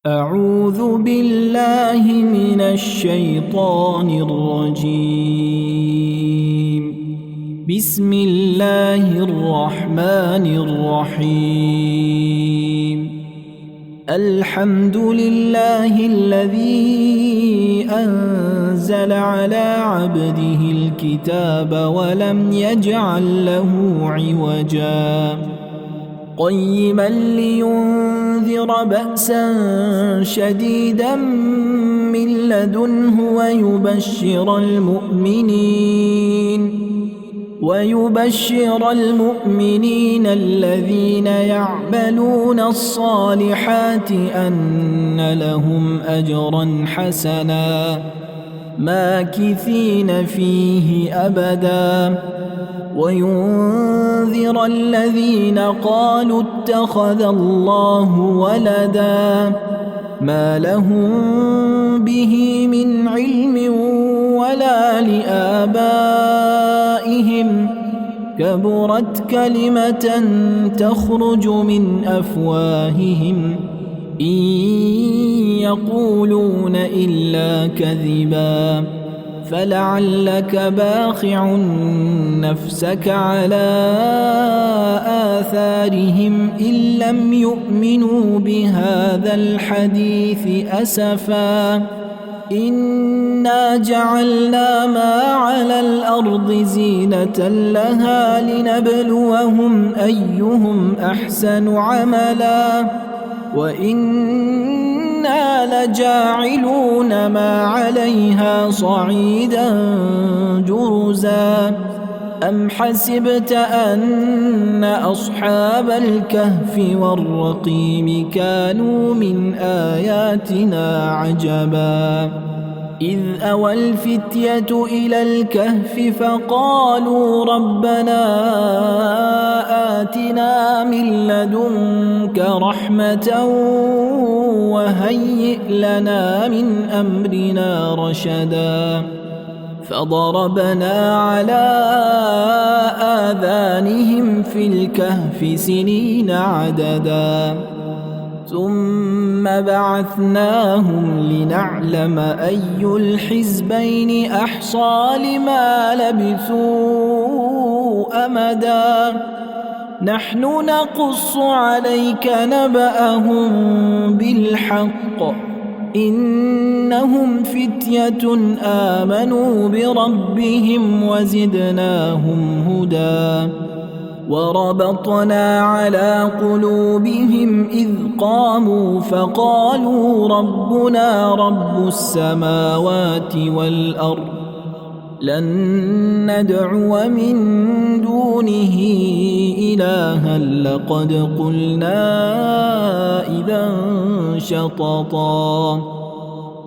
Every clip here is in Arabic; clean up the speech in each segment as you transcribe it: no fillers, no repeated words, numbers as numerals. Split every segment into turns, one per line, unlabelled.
أعوذ بالله من الشيطان الرجيم. بسم الله الرحمن الرحيم. الحمد لله الذي أنزل على عبده الكتاب ولم يجعل له عوجا قيما لينذر بأسا شديدا من لدنه ويبشر المؤمنين الذين يعملون الصالحات أن لهم أجرا حسنا ماكثين فيه أبدا وينذر الذين قالوا اتخذ الله ولدا ما لهم به من علم ولا لآبائهم كبرت كلمة تخرج من أفواههم إن يقولون إلا كذبا فلعلك باخع نفسك على آثارهم إن لم يؤمنوا بهذا الحديث أسفا إنا جعلنا ما على الأرض زينة لها لنبلوهم أيهم أحسن عملا وإنا لجاعلون ما عليها صعيدا جرزا أم حسبت أن أصحاب الكهف والرقيم كانوا من آياتنا عجبا إذ أوى الفتية إلى الكهف فقالوا ربنا آتنا من لدنك رحمة وهيئ لنا من أمرنا رشدا فضربنا على آذانهم في الكهف سنين عددا ثم بعثناهم لنعلم أي الحزبين أحصى لما لبثوا أمدا نحن نقص عليك نبأهم بالحق إنهم فتية آمنوا بربهم وزدناهم هدى وربطنا على قلوبهم إذ قاموا فقالوا ربنا رب السماوات والأرض لن ندعو من دونه إلها لقد قلنا إذا شططا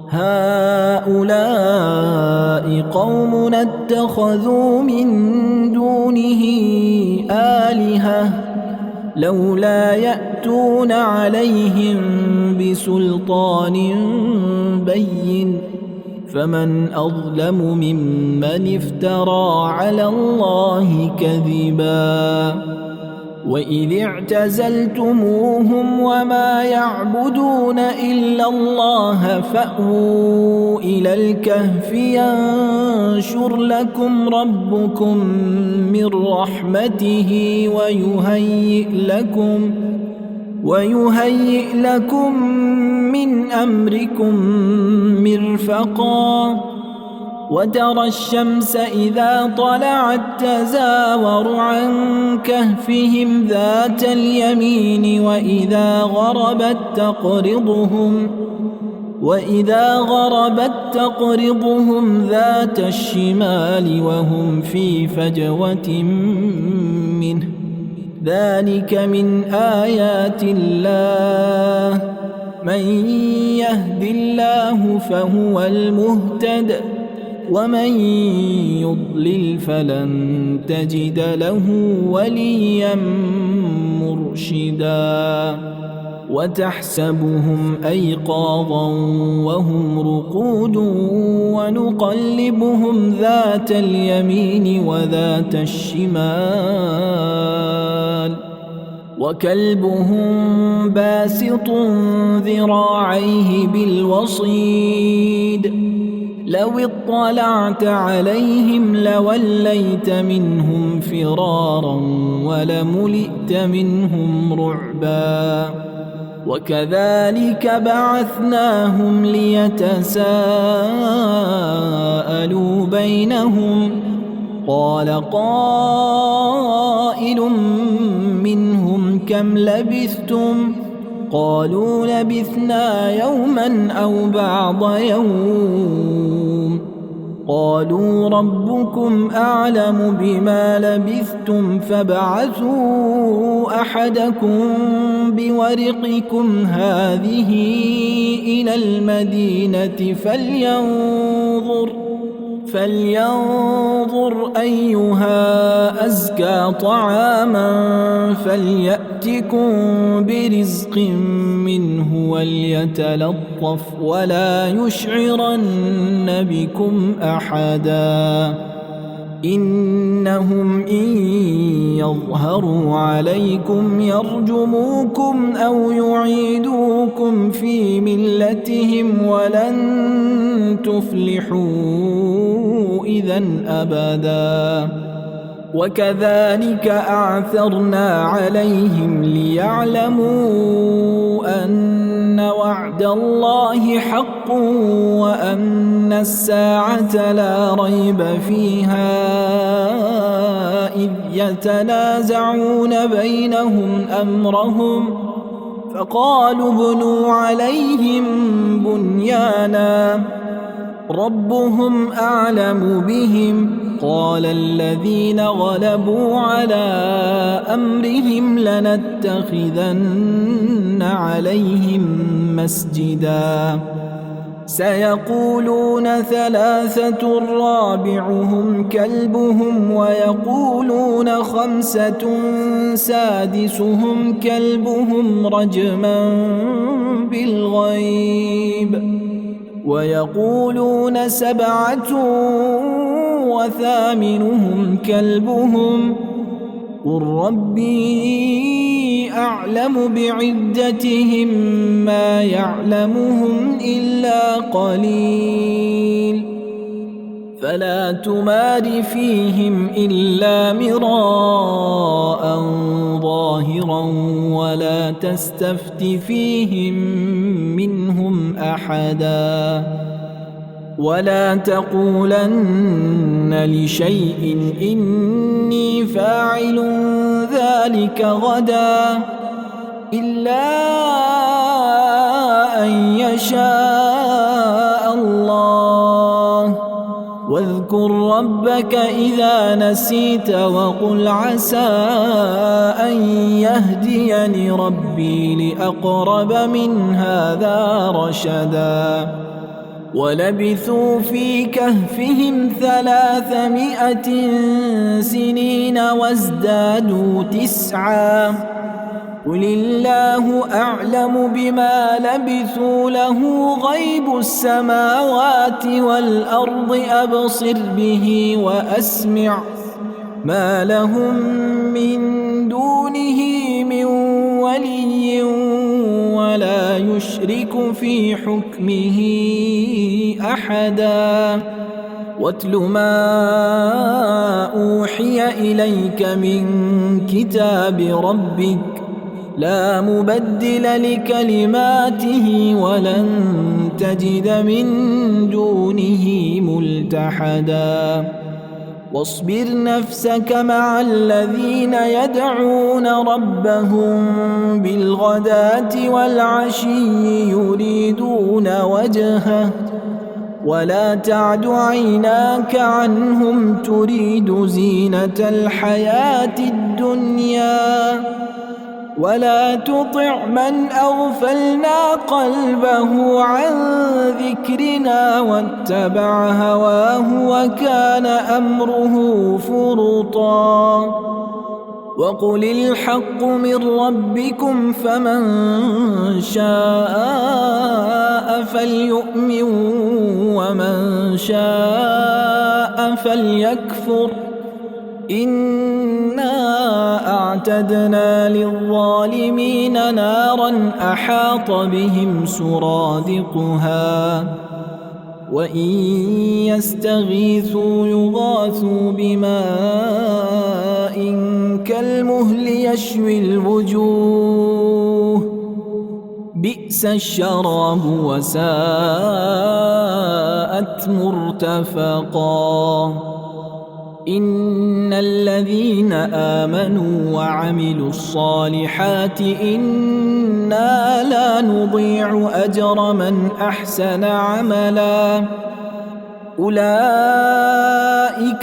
هؤلاء قومنا اتخذوا من دونه آلهة لولا يأتون عليهم بسلطان بين فمن أظلم ممن افترى على الله كذبا وإذ اعتزلتموهم وما يعبدون إلا الله فأووا إلى الكهف ينشر لكم ربكم من رحمته ويهيئ لكم من أمركم مرفقا وترى الشمس إذا طلعت تزاور عن كهفهم ذات اليمين وإذا غربت تقرضهم ذات الشمال وهم في فجوة منه ذلك من آيات الله من يهد الله فهو المهتد ومن يضلل فلن تجد له وليا مرشدا وتحسبهم أيقاظا وهم رقود ونقلبهم ذات اليمين وذات الشمال وكلبهم باسط ذراعيه بالوصيد لو اطلعت عليهم لوليت منهم فرارا ولملئت منهم رعبا وكذلك بعثناهم ليتساءلوا بينهم قال قائل منهم كم لبثتم قالوا لبثنا يوما أو بعض يوم قالوا ربكم أعلم بما لبثتم فابعثوا أحدكم بورقكم هذه إلى المدينة فلينظر أيها أزكى طعاما فليأتكم برزق منه وليتلطف ولا يشعرن بكم أحدا إنهم إن يظهروا عليكم يرجموكم أو يعيدوكم في ملتهم ولن تفلحوا إذا أبدا وكذلك أعثرنا عليهم ليعلموا أن وعد الله حق وأن الساعة لا ريب فيها إذ يتنازعون بينهم أمرهم فقالوا ابنوا عليهم بنيانا ربهم أعلم بهم قال الذين غلبوا على أمرهم لنتخذن عليهم مسجدا سيقولون ثلاثة رابعهم كلبهم ويقولون خمسة سادسهم كلبهم رجما بالغيب ويقولون سبعة وثامنهم كلبهم قل ربي أعلم بعدتهم ما يعلمهم إلا قليل فلا تمار فيهم إلا مراء ظاهرا ولا تستفت فيهم منهم أحدا ولا تقولن لشيء إني فاعل ذلك غدا إلا أن يشاء الله واذكر ربك إذا نسيت وقل عسى أن يهديني ربي لأقرب من هذا رشدا ولبثوا في كهفهم 300 سنين وازدادوا 9 قل الله أعلم بما لبثوا له غيب السماوات والأرض أبصر به وأسمع ما لهم من دونه من ولي ولا يشرك في حكمه أحدا واتل ما أوحي إليك من كتاب ربك لا مبدل لكلماته ولن تجد من دونه ملتحدا واصبر نفسك مع الذين يدعون ربهم بالغداة والعشي يريدون وجهه ولا تعد عيناك عنهم تريد زينة الحياة الدنيا ولا تطع من أغفلنا قلبه عن ذكرنا واتبع هواه وكان أمره فرطا وقل الحق من ربكم فمن شاء فليؤمن ومن شاء فليكفر إنا وأعتدنا للظالمين نارا أحاط بهم سرادقها وإن يستغيثوا يغاثوا بماء كالمهل يشوي الوجوه بئس الشراب وساءت مرتفقا إن الذين آمنوا وعملوا الصالحات إنا لا نضيع أجر من أحسن عملا أولئك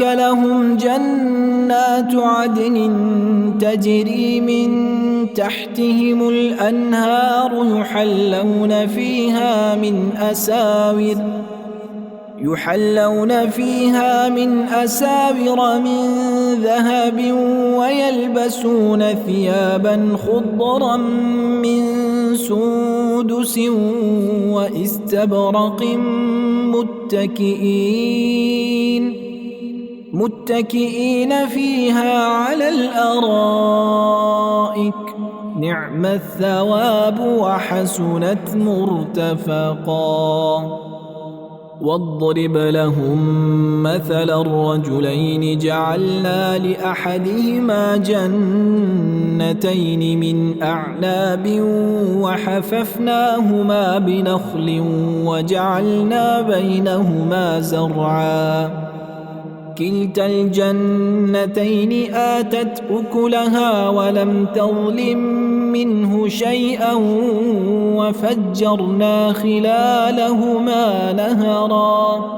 لهم جنات عدن تجري من تحتهم الأنهار يحلون فيها من أساور من ذهب ويلبسون ثيابا خضرا من سندس واستبرق متكئين فيها على الأرائك نعم الثواب وحسنت مرتفقا واضرب لهم مثل الرجلين جعلنا لأحدهما جنتين من أعناب وحففناهما بنخل وجعلنا بينهما زرعا كلتا الجنتين آتت أكلها ولم تظلم منه شيئا وفجرنا خلالهما نهرا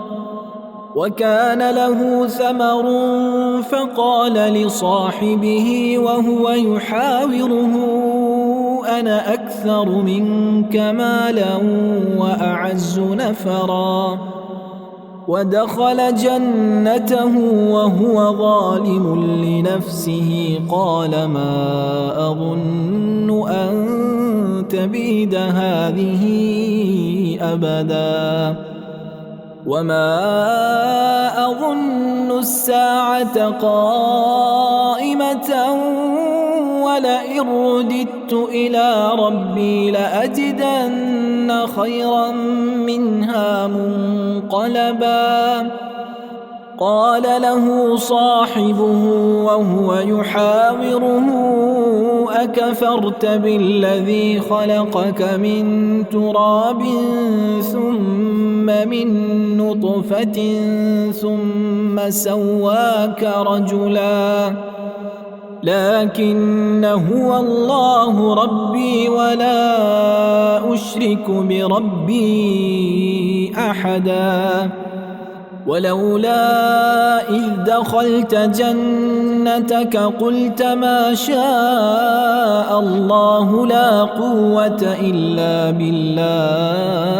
وكان له ثمر فقال لصاحبه وهو يحاوره أنا أكثر منك مالا وأعز نفرا ودخل جنته وهو ظالم لنفسه قال ما أظن أن تبيد هذه أبدا وما أظن الساعة قائمة ولئن رددت إلى ربي لأجدن خيرا منها منقلبا قال له صاحبه وهو يحاوره أكفرت بالذي خلقك من تراب ثم من نطفة ثم سواك رجلا لكن هو الله ربي ولا أشرك بربي أحدا ولولا إذ دخلت جنتك قلت ما شاء الله لا قوة إلا بالله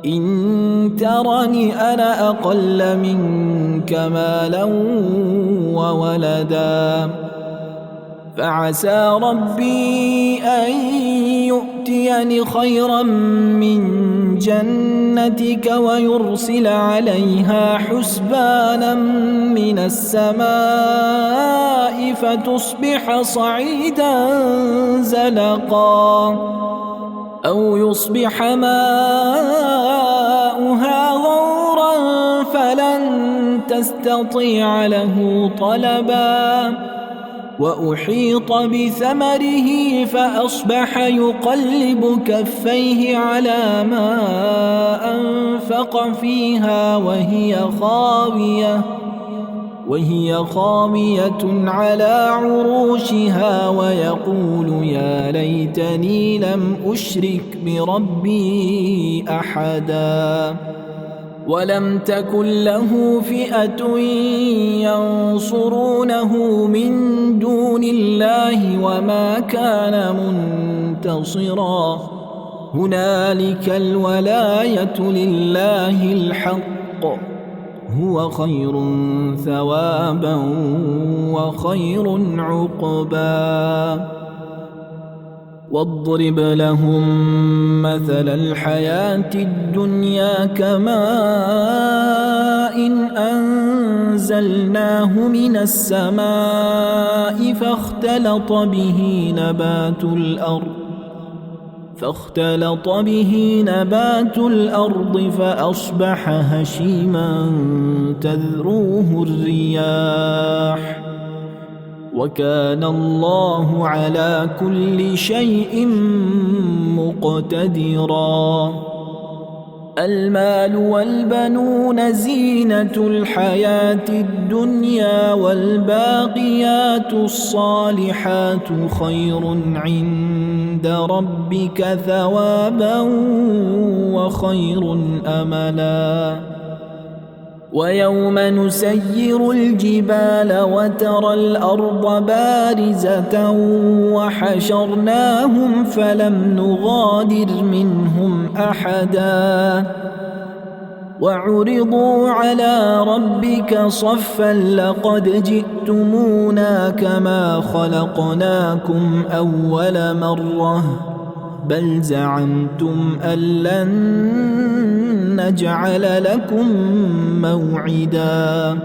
إن ترني أنا أقل منك مالا وولدا فعسى ربي أن يؤتيني خيرا من جنتك ويرسل عليها حسبانا من السماء فتصبح صعيدا زلقا أو يصبح ماؤها غورا فلن تستطيع له طلبا وأحيط بثمره فأصبح يقلب كفيه على ما أنفق فيها وهي خاوية على عروشها ويقول يا ليتني لم أشرك بربي أحدا ولم تكن له فئة ينصرونه من دون الله وما كان منتصرا هنالك الولاية لله الحق هو خير ثوابا وخير عقبا واضرب لهم مثل الحياة الدنيا كماء أنزلناه من السماء فاختلط به نبات الأرض فأصبح هشيما تذروه الرياح وكان الله على كل شيء مقتدرا. المال والبنون زينة الحياة الدنيا والباقيات الصالحات خير عند ربك ثوابا وخير أملا. ويوم نسير الجبال وترى الأرض بارزة وحشرناهم فلم نغادر منهم أحدا وعرضوا على ربك صفا لقد جئتمونا كما خلقناكم أول مرة بل زعمتم أن لن نجعل لكم موعدا.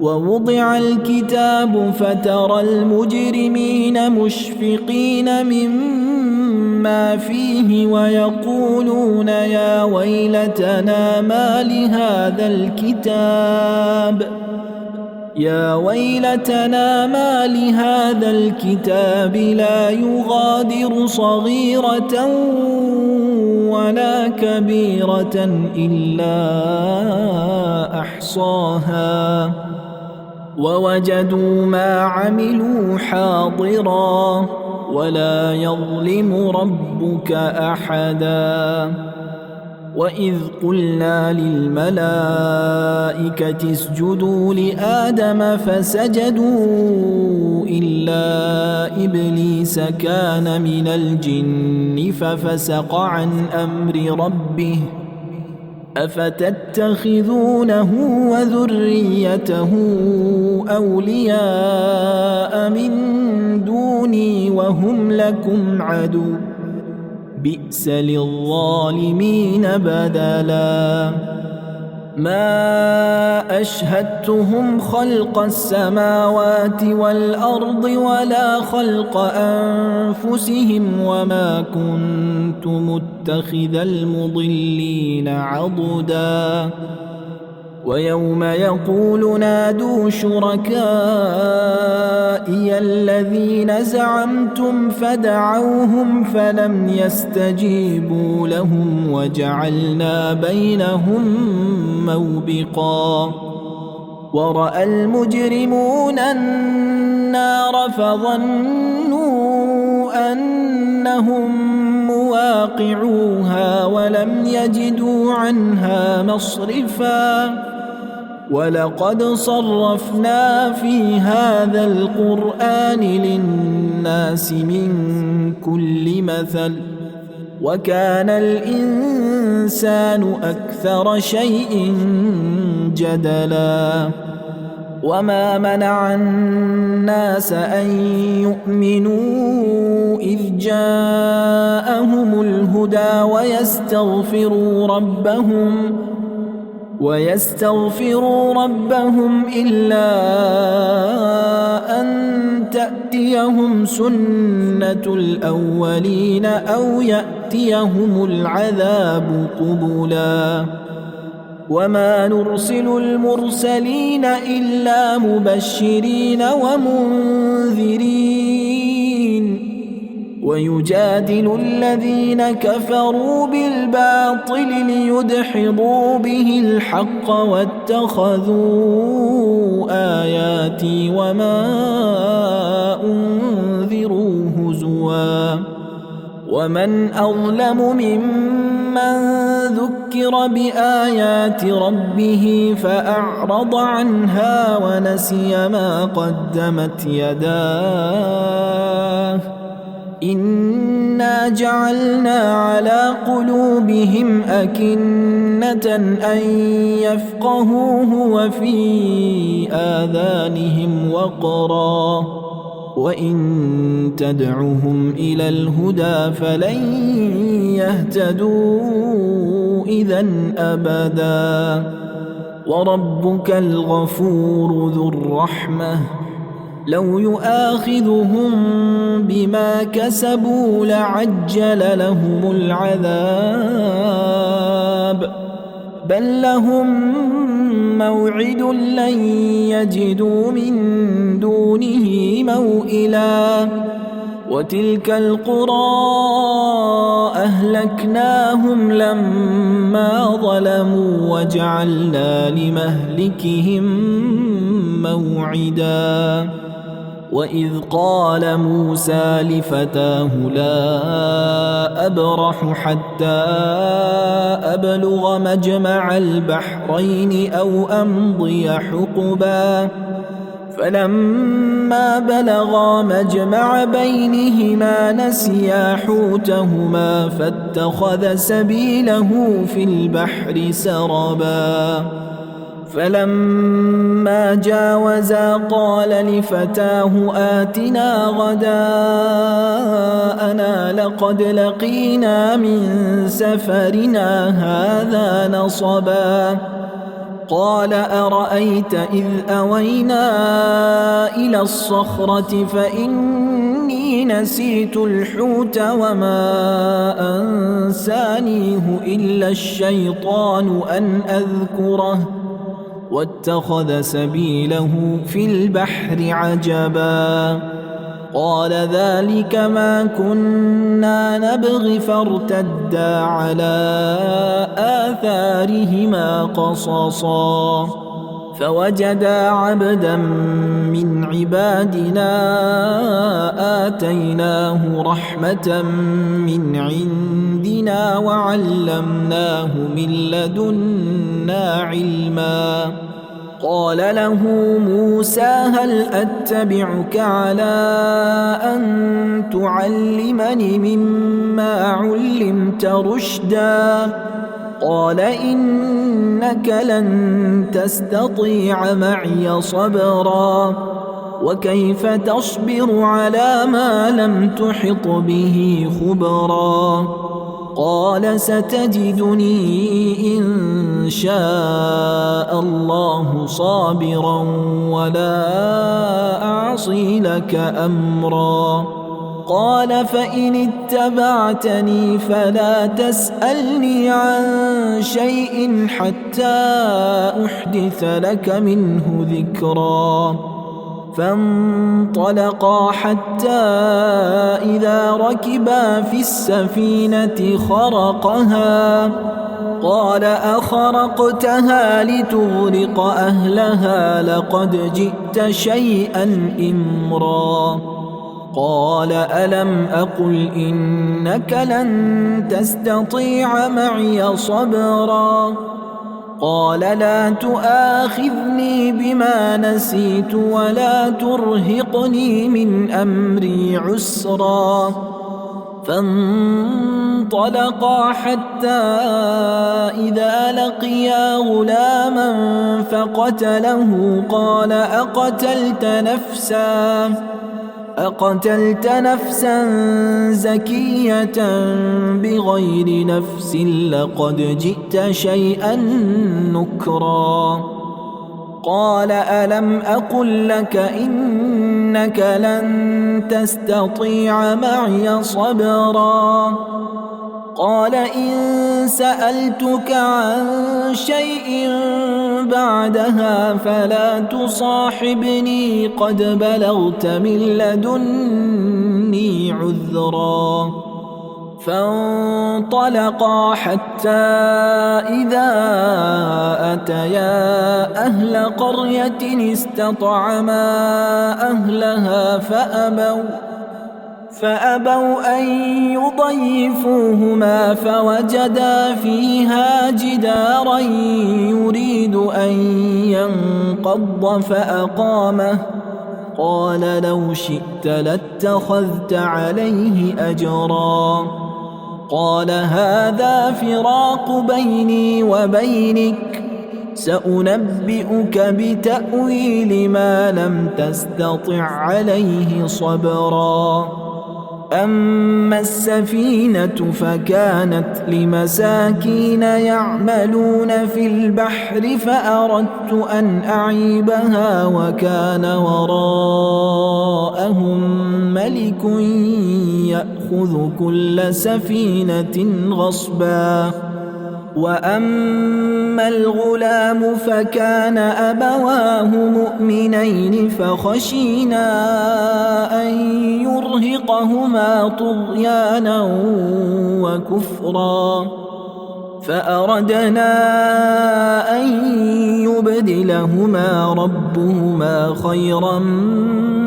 ووضع الكتاب فترى المجرمين مشفقين مما فيه ويقولون يا ويلتنا ما لهذا الكتاب لا يغادر صغيرة ولا كبيرة إلا أحصاها ووجدوا ما عملوا حاضرا ولا يظلم ربك أحدا. وإذ قلنا للملائكة اسجدوا لآدم فسجدوا إلا إبليس كان من الجن ففسق عن أمر ربه أفتتخذونه وذريته أولياء من دوني وهم لكم عدو بئس للظالمين بدلا. ما أشهدتهم خلق السماوات والأرض ولا خلق أنفسهم وما كنت متخذ المضلين عضدا. ويوم يقول نادوا شركائي الذين زعمتم فدعوهم فلم يستجيبوا لهم وجعلنا بينهم موبقا. ورأى المجرمون النار فظنوا أنهم مواقعوها ولم يجدوا عنها مصرفا. ولقد صرفنا في هذا القرآن للناس من كل مثل وكان الإنسان أكثر شيء جدلا. وما منع الناس أن يؤمنوا إذ جاءهم الهدى ويستغفروا ربهم إلا أن تأتيهم سنة الأولين أو يأتيهم العذاب قبلا. وما نرسل المرسلين إلا مبشرين ومنذرين ويجادل الذين كفروا بالباطل ليدحضوا به الحق واتخذوا آياتي وما أنذروا هزوا. ومن أظلم ممن ذكر بآيات ربه فأعرض عنها ونسي ما قدمت يداه إنا جعلنا على قلوبهم أكنة أن يفقهوه وفي آذانهم وقرا وإن تدعهم إلى الهدى فلن يهتدوا إذا أبدا وربك الغفور ذو الرحمة لو يؤاخذهم بما كسبوا لعجل لهم العذاب بل لهم موعد لن يجدوا من دونه موئلا وتلك القرى أهلكناهم لما ظلموا وجعلنا لمهلكهم موعدا وإذ قال موسى لفتاه لا أبرح حتى أبلغ مجمع البحرين أو أمضي حقبا فلما بلغا مجمع بينهما نسيا حوتهما فاتخذ سبيله في البحر سربا فلما جاوزا قال لفتاه آتنا غداءنا لقد لقينا من سفرنا هذا نصبا قال أرأيت إذ أوينا إلى الصخرة فإني نسيت الحوت وما أنسانيه إلا الشيطان أن أذكره واتخذ سبيله في البحر عجبا قال ذلك ما كنا نبغي فارتدا على آثارهما قصصا فوجدا عبدا من عبادنا آتيناه رحمة من عندنا وعلمناه من لدنا علما قال له موسى هل أتبعك على أن تعلمني مما علمت رشدا قال إنك لن تستطيع معي صبرا وكيف تصبر على ما لم تحط به خبرا قال ستجدني إن شاء الله صابرا ولا أعصي لك أمرا قال فإن اتبعتني فلا تسألني عن شيء حتى أحدث لك منه ذكرا فانطلقا حتى إذا ركبا في السفينة خرقها قال أخرقتها لتغرق أهلها لقد جئت شيئا إمرا قال ألم أقل إنك لن تستطيع معي صبرا قال لا تؤاخذني بما نسيت ولا ترهقني من أمري عسرا فانطلقا حتى إذا لقيا غلاما فقتله قال أقتلت نفسا زكية بغير نفس لقد جئت شيئا نكرا قال ألم أقل لك إنك لن تستطيع معي صبرا قال إن سألتك عن شيء بعدها فلا تصاحبني قد بلغت من لدني عذرا فانطلقا حتى إذا أتيا أهل قرية استطعما أهلها فأبوا أن يضيفوهما فوجدا فيها جدارا يريد أن ينقض فأقامه قال لو شئت لاتخذت عليه أجرا قال هذا فراق بيني وبينك سأنبئك بتأويل ما لم تستطع عليه صبرا أما السفينة فكانت لمساكين يعملون في البحر فأردت أن أعيبها وكان وراءهم ملك يأخذ كل سفينة غصبا وأما الغلام فكان أبواه مؤمنين فخشينا أن يرهقهما طغيانا وكفرا فأردنا أن يبدلهما ربهما خيرا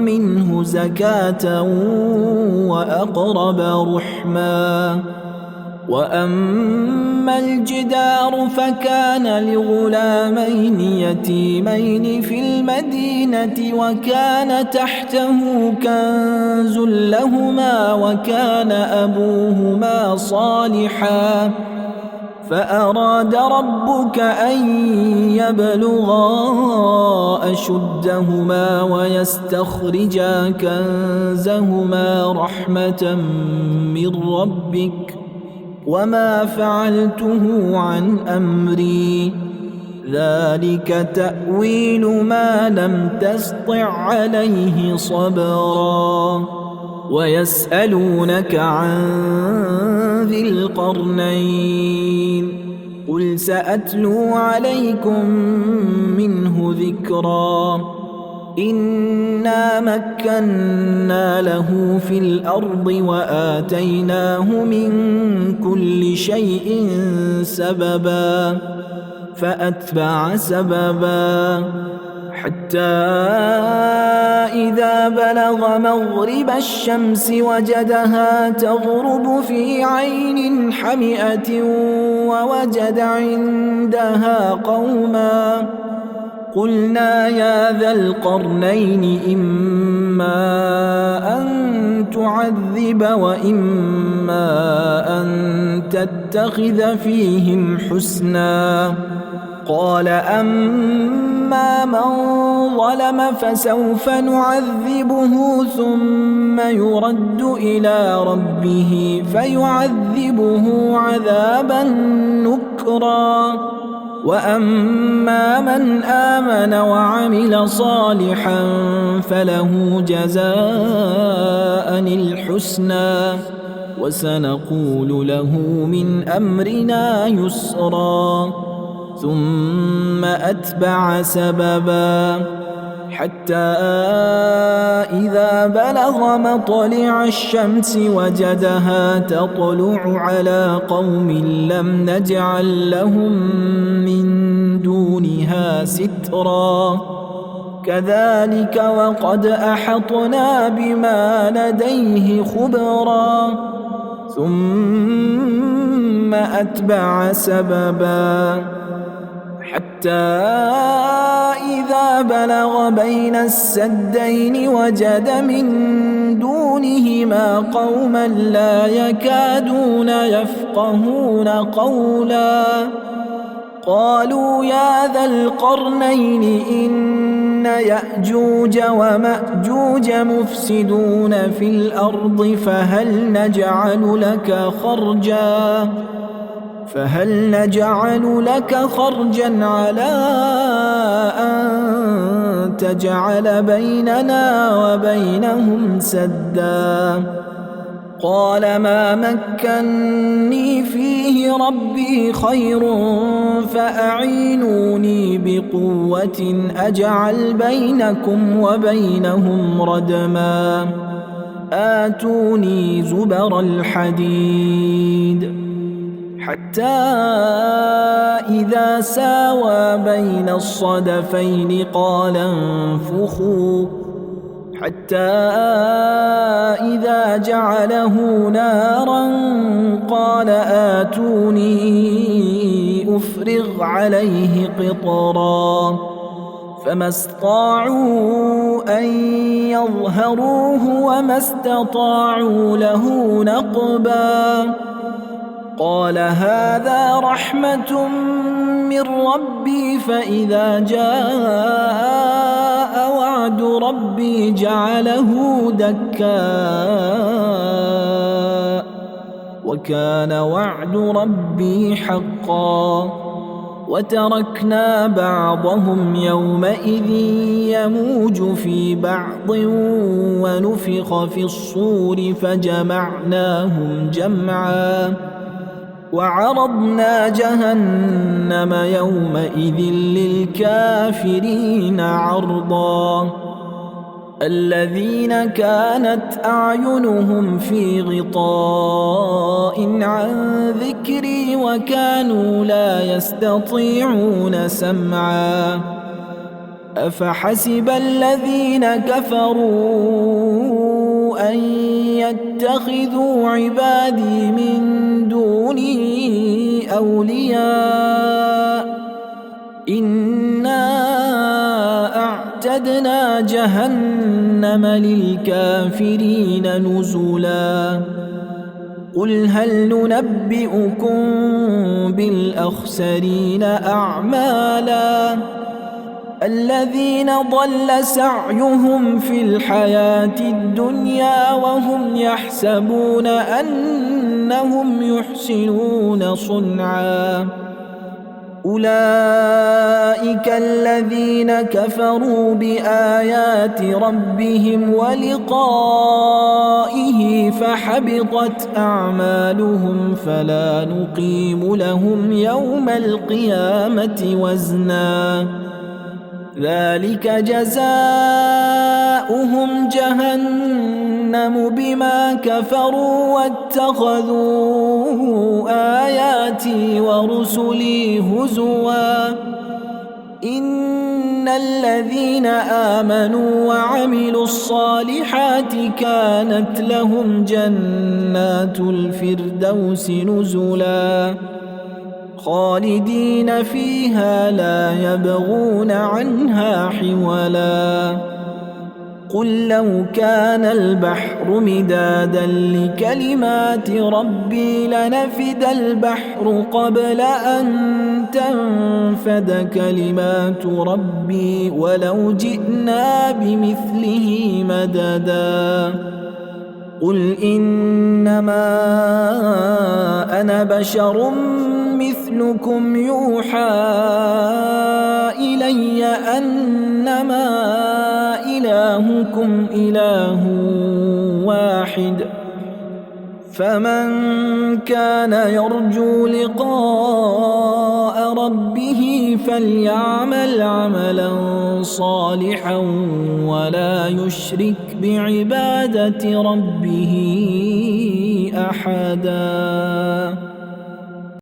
منه زكاة وأقرب رحما وأما الجدار فكان لغلامين يتيمين في المدينة وكان تحته كنز لهما وكان أبوهما صالحا فأراد ربك أن يبلغا أشدهما ويستخرجا كنزهما رحمة من ربك وما فعلته عن أمري ذلك تأويل ما لم تسطع عليه صبرا ويسألونك عن ذي القرنين قل سأتلو عليكم منه ذكرا إنا مكنا له في الأرض وآتيناه من كل شيء سببا فأتبع سببا حتى إذا بلغ مغرب الشمس وجدها تغرب في عين حمئة ووجد عندها قوما قلنا يا ذا القرنين إما أن تعذب وإما أن تتخذ فيهم حسنا قال أما من ظلم فسوف نعذبه ثم يرد إلى ربه فيعذبه عذابا نكرا وأما من آمن وعمل صالحا فله جزاء الحسنى وسنقول له من أمرنا يسرا ثم أتبع سببا حتى إذا بلغ مطلع الشمس وجدها تطلع على قوم لم نجعل لهم من دونها سترا كذلك وقد أحطنا بما لديه خبرا ثم أتبع سببا حتى إذا بلغ بين السدين وجد من دونهما قوما لا يكادون يفقهون قولا قالوا يا ذا القرنين إن يأجوج ومأجوج مفسدون في الأرض فهل نجعل لك خرجا على أن تجعل بيننا وبينهم سدا قال ما مكني فيه ربي خير فأعينوني بقوة أجعل بينكم وبينهم ردما آتوني زبر الحديد حتى إذا ساوى بين الصدفين قال انفخوا حتى إذا جعله نارا قال آتوني أفرغ عليه قطرا فما استطاعوا أن يظهروه وما استطاعوا له نقبا قال هذا رحمة من ربي فإذا جاء وعد ربي جعله دكاء وكان وعد ربي حقا وتركنا بعضهم يومئذ يموج في بعض ونفخ في الصور فجمعناهم جمعا وعرضنا جهنم يومئذ للكافرين عرضا الذين كانت أعينهم في غطاء عن ذكري وكانوا لا يستطيعون سمعا أفحسب الذين كفروا أن يتخذوا عبادي من دوني أولياء إنا أعتدنا جهنم للكافرين نزلا قل هل ننبئكم بالأخسرين أعمالا الذين ضل سعيهم في الحياة الدنيا وهم يحسبون أنهم يحسنون صنعا أولئك الذين كفروا بآيات ربهم ولقائه فحبطت أعمالهم فلا نقيم لهم يوم القيامة وزنا ذلك جزاؤهم جهنم بما كفروا واتخذوا آياتي ورسلي هزوا إن الذين آمنوا وعملوا الصالحات كانت لهم جنات الفردوس نزلا خالدين فيها لا يبغون عنها حولا قل لو كان البحر مدادا لكلمات ربي لنفد البحر قبل أن تنفد كلمات ربي ولو جئنا بمثله مددا قل إنما أنا بشر مثلكم يوحى إلي أنما إلهكم إله واحد فمن كان يرجو لقاء ربه فليعمل عملا صالحا ولا يشرك بعبادة ربه أحدا